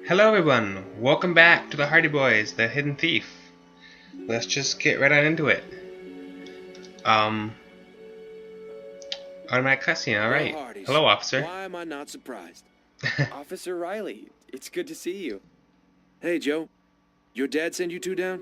Hello everyone, welcome back to the Hardy Boys, the Hidden Thief. Let's just get right on into it. Automatic cutscene, alright. Hello, officer. Why am I not surprised? Officer Riley, it's good to see you. Hey, Joe. Your dad send you two down?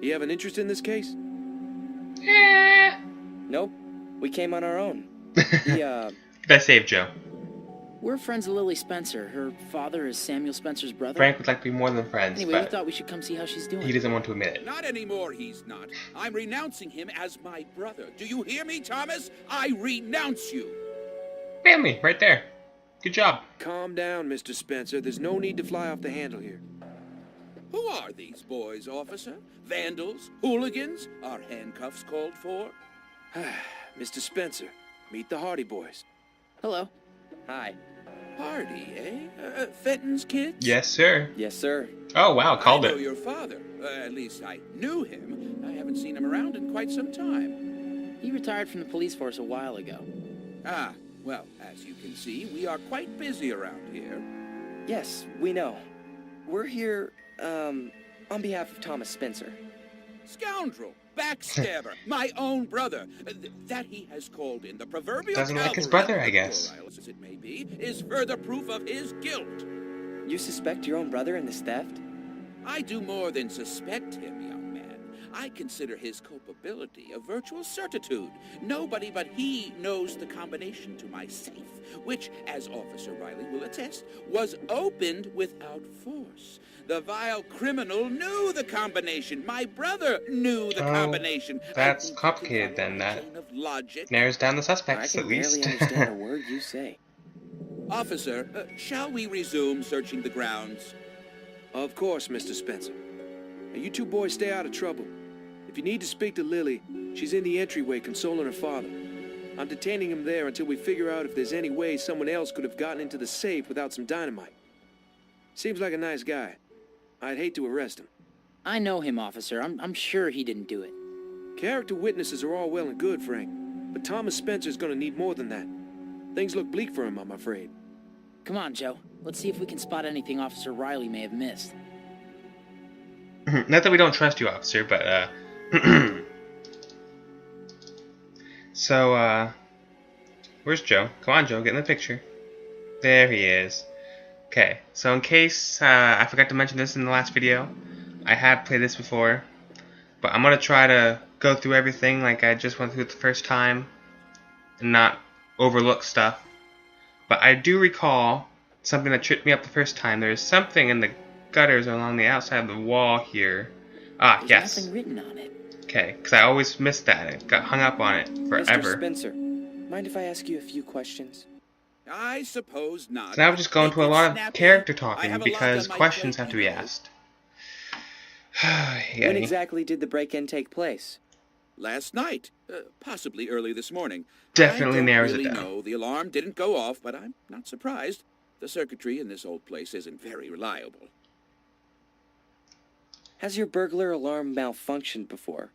You have an interest in this case? Yeah. Nope. We came on our own. I saved Joe. We're friends of Lily Spencer. Her father is Samuel Spencer's brother. Frank would like to be more than friends, Anyway, we but thought we should come see how she's doing. he doesn't want to admit it. Not anymore, he's not. I'm renouncing him as my brother. Do you hear me, Thomas? I renounce you. Family, right there. Good job. Calm down, Mr. Spencer. There's no need to fly off the handle here. Who are these boys, officer? Vandals? Hooligans? Are handcuffs called for? Mr. Spencer, meet the Hardy Boys. Hello. Hi. Hardy, eh? Fenton's kids? Yes, sir. Yes, sir. Oh, wow, called I know it. your father. At least I knew him. I haven't seen him around in quite some time. He retired from the police force a while ago. Ah, well, as you can see, we are quite busy around here. Yes, we know. We're here, on behalf of Thomas Spencer. Scoundrel! Backstabber! My own brother! That he has called in the proverbial Doesn't like his cavalry brother, of I the guess. poor Isles, as it may be, is further proof of his guilt. You suspect your own brother in this theft? I do more than suspect him, young man. I consider his culpability a virtual certitude. Nobody but he knows the combination to my safe, which, as Officer Riley will attest, was opened without force. The vile criminal knew the combination. My brother knew the combination. That's complicated then. That logic. narrows down the I suspects, can at least. barely understand a word you say. Officer, shall we resume searching the grounds? Of course, Mr. Spencer. Now, you two boys stay out of trouble. If you need to speak to Lily, she's in the entryway consoling her father. I'm detaining him there until we figure out if there's any way someone else could have gotten into the safe without some dynamite. Seems like a nice guy. I'd hate to arrest him. I know him, officer. I'm sure he didn't do it. Character witnesses are all well and good, Frank, but Thomas Spencer's gonna need more than that. Things look bleak for him, I'm afraid. Come on, Joe. Let's see if we can spot anything Officer Riley may have missed. Not that we don't trust you, officer, but, So, where's Joe? Come on, Joe, get in the picture. There he is. Okay, so in case I forgot to mention this in the last video, I have played this before, but I'm going to try to go through everything like I just went through it the first time and not overlook stuff. But I do recall something that tripped me up the first time. There's something in the gutters along the outside of the wall here. Ah, There's yes. nothing written on it. Okay, because I always missed that. It got hung up on it forever. Mr. Spencer, mind if I ask you a few questions? I suppose not. So now we're just going to a lot of Snappy. character I talking have a lot because on my questions plate, have to be you know. asked. When exactly did the break-in take place? Last night, possibly early this morning. Definitely I don't narrows really it down. know. The alarm didn't go off, but I'm not surprised. The circuitry in this old place isn't very reliable. Has your burglar alarm malfunctioned before?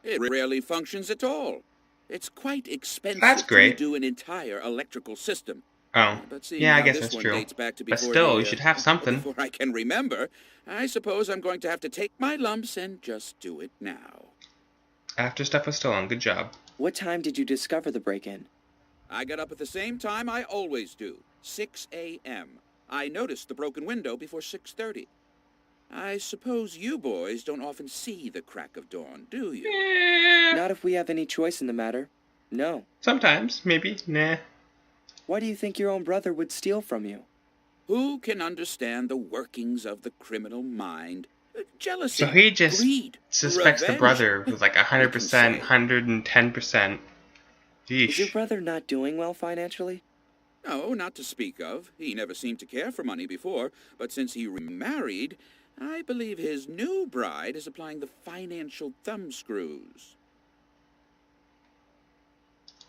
It rarely functions at all. It's quite expensive That's great. to redo an entire electrical system. Oh, But seeing yeah, I how guess this that's one true. dates back to But before still, the, you should have something. Before I can remember, I suppose I'm going to have to take my lumps and just do it now. After stuff was stolen, good job. What time did you discover the break-in? I got up at the same time I always do, 6 a.m. I noticed the broken window before 6:30. I suppose you boys don't often see the crack of dawn, do you? Not if we have any choice in the matter. No. Sometimes, maybe, nah. Why do you think your own brother would steal from you? Who can understand the workings of the criminal mind? Jealousy, So he just greed, suspects the revenge. brother with like 100%, say. 110%. Is your Yeesh. brother not doing well financially? No, not to speak of. He never seemed to care for money before, but since he remarried, I believe his new bride is applying the financial thumbscrews.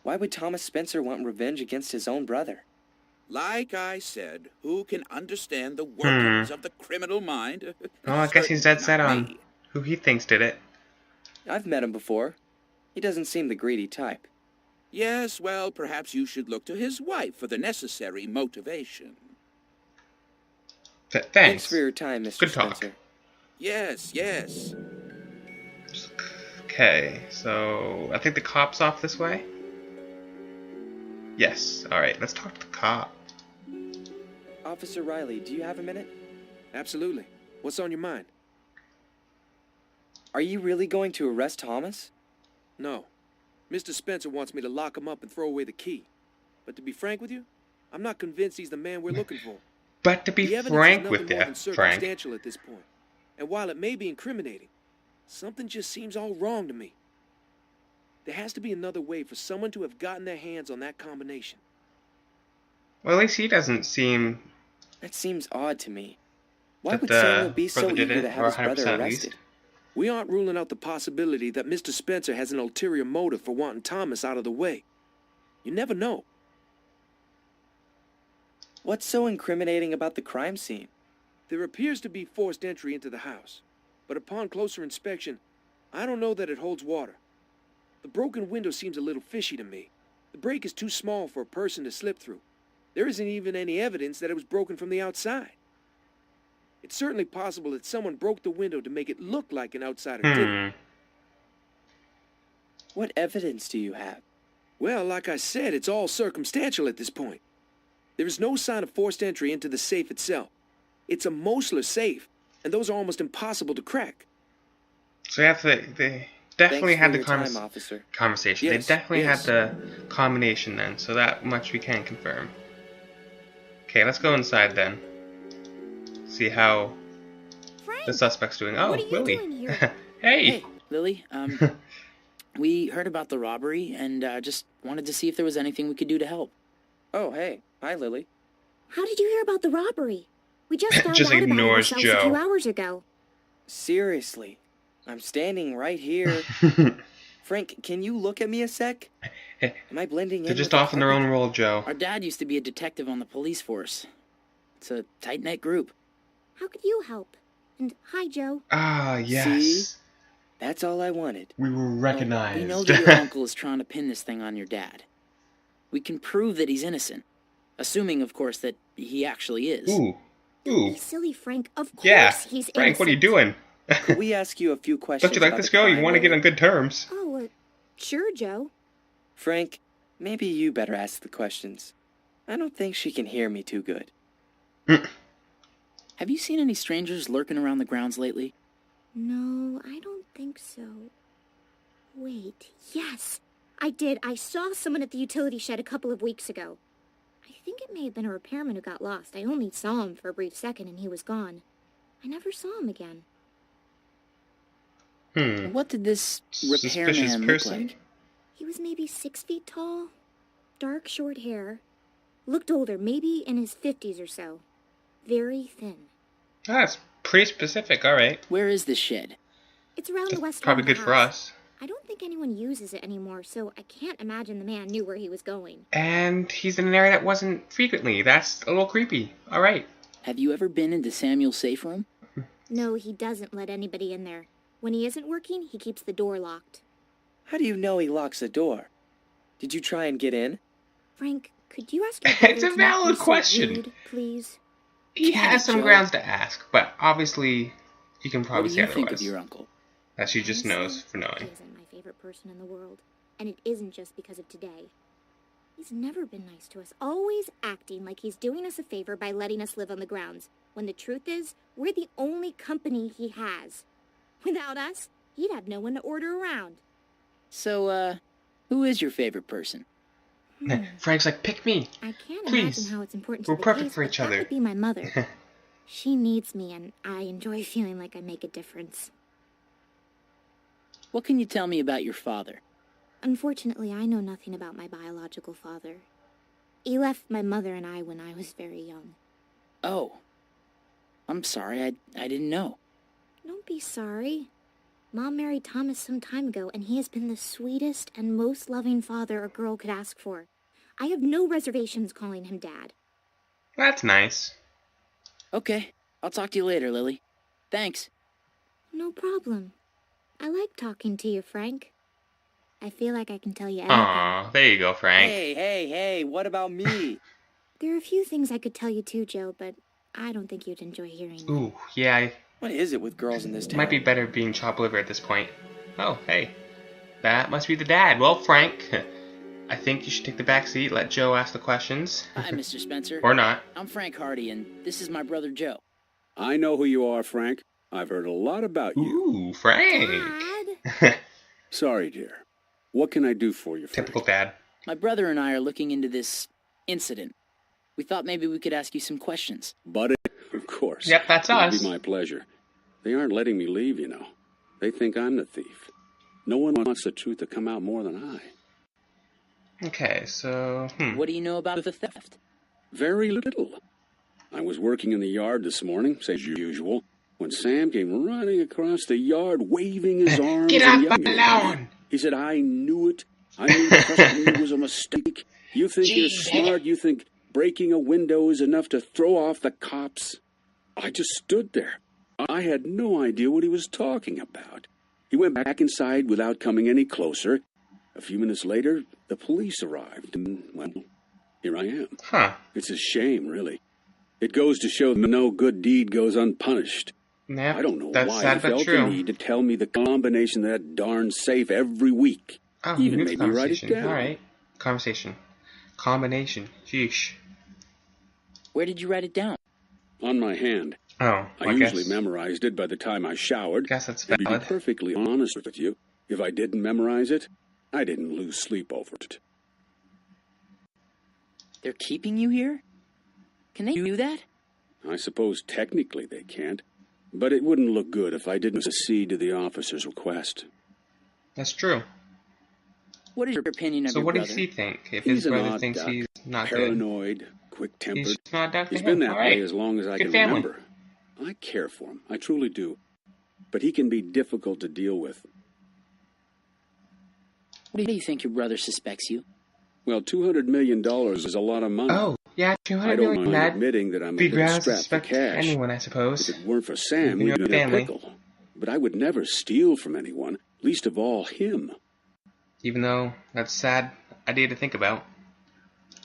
Why would Thomas Spencer want revenge against his own brother? Like I said, who can understand the workings of the criminal mind? Oh, I guess he's dead Certainly set not on me. who he thinks did it. I've met him before. He doesn't seem the greedy type. Yes, well, perhaps you should look to his wife for the necessary motivation. Thanks Thanks. for your time, Mr. Good talk. Spencer. Yes, yes. Okay, so I think the cop's off this way. Yes. All right. Let's talk to the cop. Officer Riley, do you have a minute? Absolutely. What's on your mind? Are you really going to arrest Thomas? No. Mr. Spencer wants me to lock him up and throw away the key. But to be frank with you, I'm not convinced he's the man we're looking for. But to be The evidence frank is with nothing you, more than Frank. circumstantial at this point. And while it may be incriminating, something just seems all wrong to me. There has to be another way for someone to have gotten their hands on that combination. Well, at least he doesn't seem That seems odd to me. Why that would the Samuel be so brother eager did to it, have or his brother 100% at arrested? least. We aren't ruling out the possibility that Mr. Spencer has an ulterior motive for wanting Thomas out of the way. You never know. What's so incriminating about the crime scene? There appears to be forced entry into the house, but upon closer inspection, I don't know that it holds water. The broken window seems a little fishy to me. The break is too small for a person to slip through. There isn't even any evidence that it was broken from the outside. It's certainly possible that someone broke the window to make it look like an outsider did it. What evidence do you have? Well, like I said, it's all circumstantial at this point. There is no sign of forced entry into the safe itself. It's a Mosler safe, and those are almost impossible to crack. So they definitely Thanks had for the your time, officer. conversation. Yes, They definitely yes. had the combination then, so that much we can confirm. Okay, let's go inside then. See how Frank, the suspect's doing. Oh, what are you Lily. doing here? Hey. Hey, Lily. We heard about the robbery and just wanted to see if there was anything we could do to help. Oh, hey. Hi, Lily. How did you hear about the robbery? We just found Just out about it ignores ourselves Joe. a few hours ago. Seriously. I'm standing right here. Frank, can you look at me a sec? Am I blending in? They're just with the off in their carpet? own world, Joe. Our dad used to be a detective on the police force. It's a tight-knit group. How could you help? And hi, Joe. Ah, yes. See? That's all I wanted. We were recognized. We know that your uncle is trying to pin this thing on your dad. We can prove that he's innocent. Assuming, of course, that he actually is. Ooh. Don't Ooh. be silly, Frank. Of course Yeah. he's Frank, what are you innocent. doing? Could we ask you a few questions? Don't you like about this the girl? You crime, want to get Lily? on good terms. Oh, sure, Joe. Frank, maybe you better ask the questions. I don't think she can hear me too good. Have you seen any strangers lurking around the grounds lately? No, I don't think so. Wait, yes, I did. I saw someone at the utility shed a couple of weeks ago. I think it may have been a repairman who got lost. I only saw him for a brief second and he was gone. I never saw him again. What did this Suspicious repairman look person? like? He was maybe 6 feet tall, dark short hair, looked older, maybe in his 50s or so. Very thin. That's pretty specific, alright. Where is this shed? It's around the That's west probably end of good the for house. us. I don't think anyone uses it anymore, so I can't imagine the man knew where he was going. And he's in an area that wasn't frequently. That's a little creepy. Alright. Have you ever been into Samuel's safe room? No, he doesn't let anybody in there. When he isn't working, he keeps the door locked. How do you know he locks the door? Did you try and get in? Frank, could you ask your brother It's a to not valid be so question. rude, please? He Damn has it, some Joe. grounds to ask, but obviously you can What probably do say you think otherwise. of your uncle? That she just Honestly, knows for knowing. He isn't my favorite person in the world, and it isn't just because of today. He's never been nice to us, always acting like he's doing us a favor by letting us live on the grounds, when the truth is, we're the only company he has. Without us, he'd have no one to order around. So, who is your favorite person? Frank's like, pick me. I can't Please. imagine how it's important to We're the perfect case, for but each that other. would be my mother. She needs me, and I enjoy feeling like I make a difference. What can you tell me about your father? Unfortunately, I know nothing about my biological father. He left my mother and I when I was very young. Oh. I'm sorry, I didn't know. Don't be sorry. Mom married Thomas some time ago, and he has been the sweetest and most loving father a girl could ask for. I have no reservations calling him Dad. That's nice. Okay, I'll talk to you later, Lily. Thanks. No problem. I like talking to you, Frank. I feel like I can tell you anything. Aw, there you go, Frank. Hey, what about me? There are a few things I could tell you too, Joe, but I don't think you'd enjoy hearing that. Ooh, yeah, What is it with girls in this it town? might be better being chopped liver at this point. Oh, hey. That must be the dad. Well, Frank, I think you should take the back seat, let Joe ask the questions. Hi, Mr. Spencer. Or not. I'm Frank Hardy, and this is my brother Joe. I know who you are, Frank. I've heard a lot about you. Ooh, Frank. Dad? Sorry, dear. What can I do for you, Frank? Typical dad. My brother and I are looking into this incident. We thought maybe we could ask you some questions. But of course. Yep, that's It'll us. be my pleasure. They aren't letting me leave, you know. They think I'm the thief. No one wants the truth to come out more than I. Okay, so, What do you know about the theft? Very little. I was working in the yard this morning, as usual, when Sam came running across the yard, waving his arms. Get and up yelling at me. alone! He said, I knew it. I knew trusting me was a mistake. You think you're smart. You think breaking a window is enough to throw off the cops. I just stood there. I had no idea what he was talking about. He went back inside without coming any closer. A few minutes later, the police arrived, and, well, here I am. Huh. It's a shame, really. It goes to show that no good deed goes unpunished. Yep, I don't know that's why sad he but felt true. the need to tell me the combination of that darn safe every week. Oh, Even new made me write it conversation. down. Alright. Conversation. Combination. Sheesh. Where did you write it down? On my hand. Oh, I usually memorized it by the time I showered. Guess that's To be valid. perfectly honest with you, if I didn't memorize it, I didn't lose sleep over it. They're keeping you here? Can they do that? I suppose technically they can't, but it wouldn't look good if I didn't accede to the officer's request. That's true. What is your opinion of So your what brother? does he think? If He's his an brother odd thinks duck, he's not good. paranoid, quick-tempered. He's not a duck to He's him. been that Alright. way as long as I Good can family. remember. I care for him. I truly do. But he can be difficult to deal with. What do you think your brother suspects you? Well, $200 million is a lot of money. Oh, yeah, I 200 don't million. mind That'd admitting that I'm a be bit grounds to strapped for suspect cash. anyone, I suppose. If it weren't for Sam, In we'd your be in a family. pickle. But I would never steal from anyone, least of all him. Even though that's a sad idea to think about.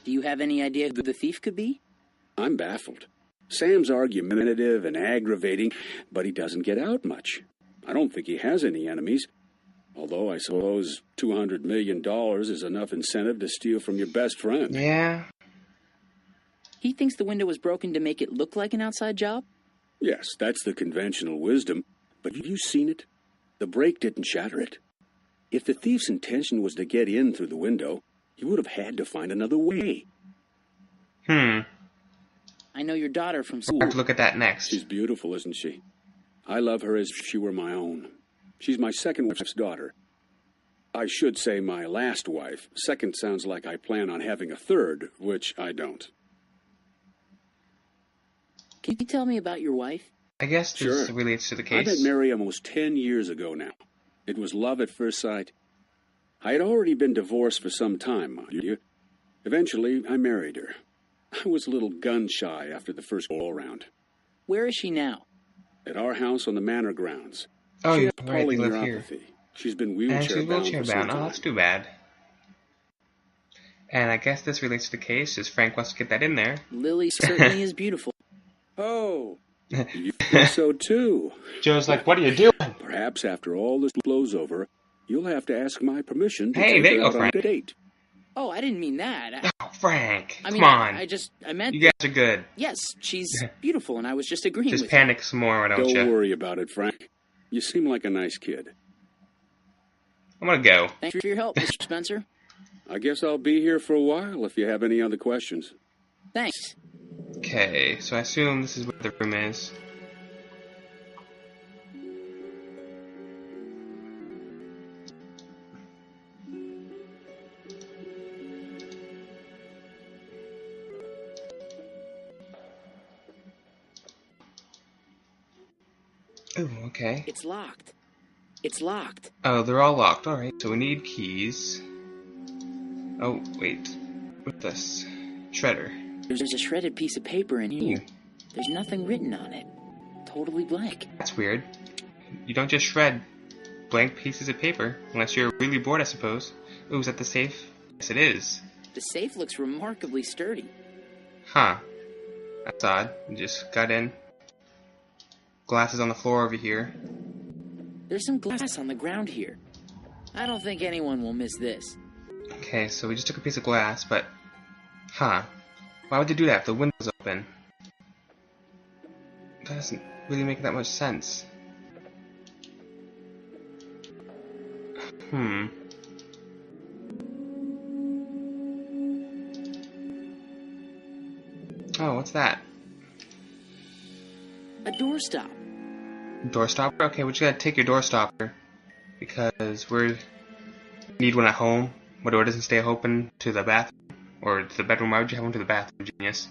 Do you have any idea who the thief could be? I'm baffled. Sam's argumentative and aggravating, but he doesn't get out much. I don't think he has any enemies. Although I suppose $200 million is enough incentive to steal from your best friend. Yeah. He thinks the window was broken to make it look like an outside job? Yes, that's the conventional wisdom. But have you seen it? The break didn't shatter it. If the thief's intention was to get in through the window, he would have had to find another way. I know your daughter from We'll school. have to look at that next. She's beautiful, isn't she? I love her as if she were my own. She's my second wife's daughter. I should say my last wife. Second sounds like I plan on having a third, which I don't. Can you tell me about your wife? I guess this Sure. relates to the I case. met Mary almost 10 years ago now. It was love at first sight. I had already been divorced for some time, mind you. Eventually, I married her. I was a little gun-shy after the first go-around. Where is she now? At our house on the manor grounds. Oh, She you're has right, they live here. polyneuropathy. She's been And wheelchair she's bound wheelchair for some bound. Oh, time. that's too bad. And I guess this relates to the case, as Frank wants to get that in there. Lily certainly is beautiful. Oh, you think so too. Joe's like, what are you doing? Perhaps after all this blows over, you'll have to ask my permission to Hey, take there her you go, out on Frank. a date. Oh, I didn't mean that. Oh, Frank, I mean, come on. I meant, You guys are good. yes, she's beautiful, and I was just agreeing Just with panic some more, why don't Don't you? worry about it, Frank. You seem like a nice kid. I'm gonna go. you. Thanks for your help, Mr. Spencer. I guess I'll be here for a while if you have any other questions. Thanks. Okay, so I assume this is where the room is. Oh, okay. It's locked. It's locked. Oh, they're all locked. Alright, so we need keys. Oh, wait. What's this? Shredder. There's a shredded piece of paper in here. Ooh. There's nothing written on it. Totally blank. That's weird. You don't just shred blank pieces of paper, unless you're really bored, I suppose. Ooh, is that the safe? Yes, it is. The safe looks remarkably sturdy. Huh. That's odd. We just got in. Glasses on the floor over here. There's some glass on the ground here. I don't think anyone will miss this. Okay, so we just took a piece of glass, but... Huh. Why would they do that if the window's open? That doesn't really make that much sense. Oh, what's that? A doorstop. Door stopper? Okay, we just gotta take your door stopper. Because we need one at home. My door doesn't stay open to the bathroom. Or to the bedroom. Why would you have one to the bathroom, genius?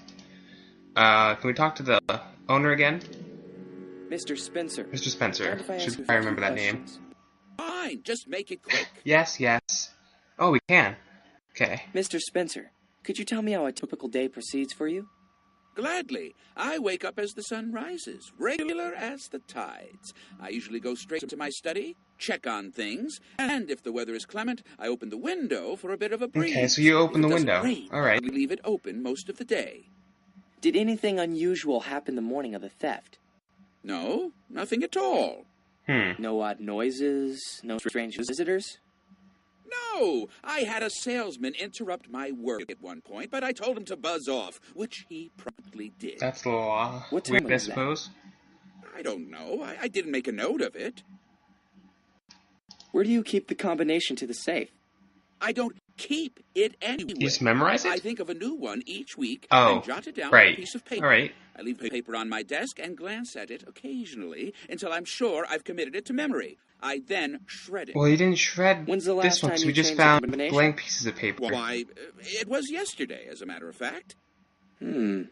Can we talk to the owner again? Mr. Spencer. Mr. Spencer. Mind if I ask you Should a I few remember that name? questions? Fine, just make it quick. Yes, yes. Oh, we can. Okay. Mr. Spencer, could you tell me how a typical day proceeds for you? Gladly. I wake up as the sun rises, regular as the tides. I usually go straight to my study, check on things, and if the weather is clement, I open the window for a bit of a breeze. Okay, so you open If the it doesn't window. rain, Alright. we leave it open most of the day. Did anything unusual happen the morning of the theft? No, nothing at all. No odd noises? No strange visitors? No, I had a salesman interrupt my work at one point, but I told him to buzz off, which he promptly did. That's a little What time weird, I was that? suppose. I don't know. I didn't make a note of it. Where do you keep the combination to the safe? I don't keep it anyway. You just memorize I it? think of a new one each week Oh, and jot it down on right. a piece of paper. Alright. I leave the paper on my desk and glance at it occasionally until I'm sure I've committed it to memory. I then shred it. Well, you didn't shred When's the this last one time because you we just changed the found combination? blank pieces of paper. Why, it was yesterday, as a matter of fact. Hmm.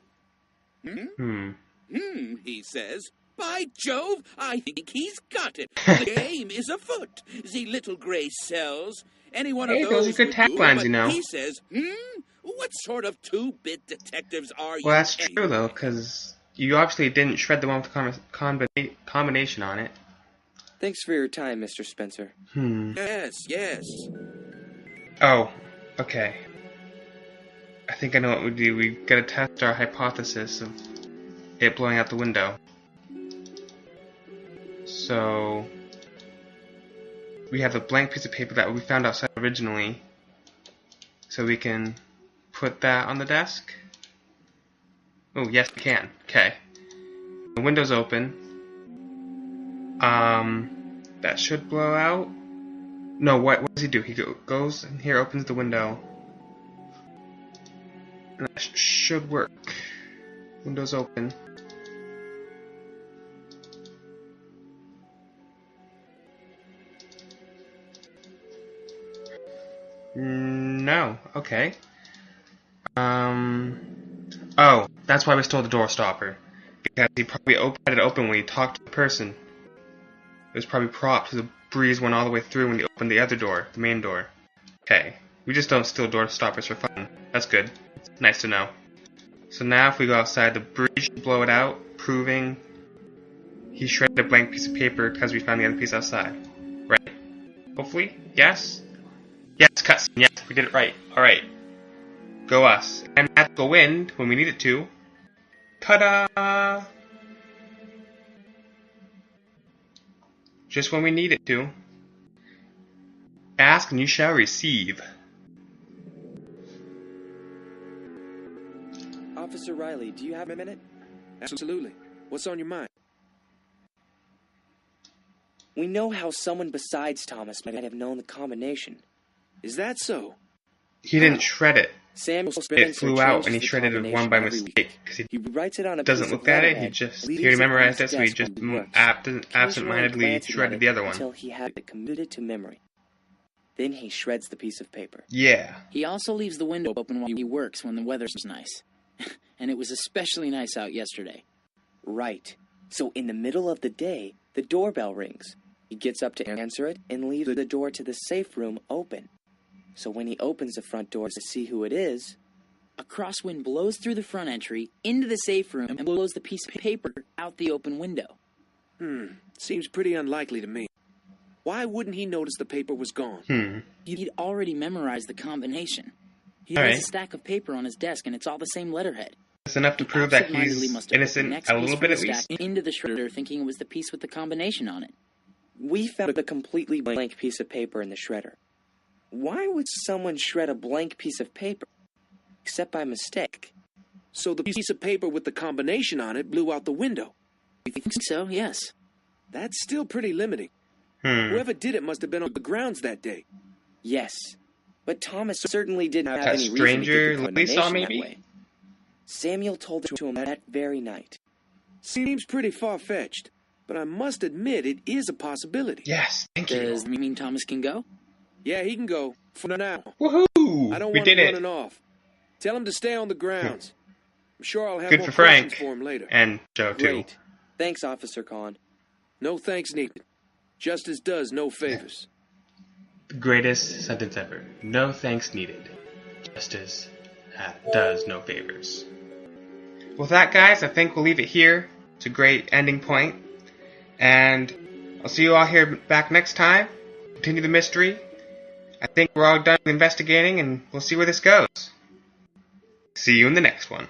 He says. By Jove, I think he's got it. The game is afoot. The little gray cells. Any one Hey, of those those are good would taglines, do, but you know. He says, what sort of two-bit detectives are you? Well, that's true, anyway?" though, because you obviously didn't shred the one with the combination on it. Thanks for your time, Mr. Spencer. Yes. Oh, okay. I think I know what we do. We gotta test our hypothesis of it blowing out the window. So, we have the blank piece of paper that we found outside originally. So we can put that on the desk. Oh, yes, we can. Okay. The window's open. That should blow out. No, what does he do? He goes in here, opens the window. And that should work. Window's open. No. Okay. Oh, that's why we stole the door stopper. Because he probably had it open when he talked to the person. It was probably propped, so the breeze went all the way through when he opened the other door, the main door. Okay. We just don't steal door stoppers for fun. That's good. It's nice to know. So now if we go outside, the breeze should blow it out, proving he shredded a blank piece of paper because we found the other piece outside. Right? Hopefully? Yes? Yes, cutscene. Yes, we did it right. Alright. Go us. And magical wind when we need it to. Ta-da! Just when we need it to. Ask and you shall receive. Officer Riley, do you have a minute? Absolutely. What's on your mind? We know how someone besides Thomas might have known the combination. Is that so? He didn't shred it. Samuel Spencer It flew out changes and he the shredded it combination one by every mistake. week. Because he He writes it on a doesn't piece look of at it, letterhead, he leaves it on memorized his it, so he desk just when he works. absent-mindedly Occasionally glancing shredded at the it other one. until he had it committed to memory. Then he shreds the piece of paper. Yeah. He also leaves the window open while he works when the weather's nice. And it was especially nice out yesterday. Right. So in the middle of the day, the doorbell rings. He gets up to answer it and leaves the door to the safe room open. So when he opens the front door to see who it is, A crosswind blows through the front entry, into the safe room, and blows the piece of paper out the open window. Seems pretty unlikely to me. Why wouldn't he notice the paper was gone? He'd already memorized the combination. He has Alright. a stack of paper on his desk, and it's all the same letterhead. It's enough to prove that Absentmindedly he's must have put the innocent next a piece little from bit the at stack least. into the shredder, thinking it was the piece with the combination on it. We found a completely blank piece of paper in the shredder. Why would someone shred a blank piece of paper? Except by mistake. So the piece of paper with the combination on it blew out the window. I think so, yes. That's still pretty limiting. Hmm. Whoever did it must have been on the grounds that day. Yes. But Thomas certainly didn't have That any reason to stranger give the Lily saw, combination that maybe? way. Samuel told it to him that very night. Seems pretty far-fetched, but I must admit it is a possibility. Yes, thank you. Does that mean Thomas can go? Yeah, he can go. For now. Woohoo! I don't We want did him it. running off. Tell him to stay on the grounds. I'm sure I'll have Good more for Frank. questions for him later. And Joe, too. Great. Thanks, Officer Kahn. No thanks needed. Justice does no favors. The greatest sentence ever. No thanks needed. Justice does no favors. With that, guys, I think we'll leave it here. It's a great ending point. And I'll see you all here back next time. Continue the mystery. I think we're all done investigating, and we'll see where this goes. See you in the next one.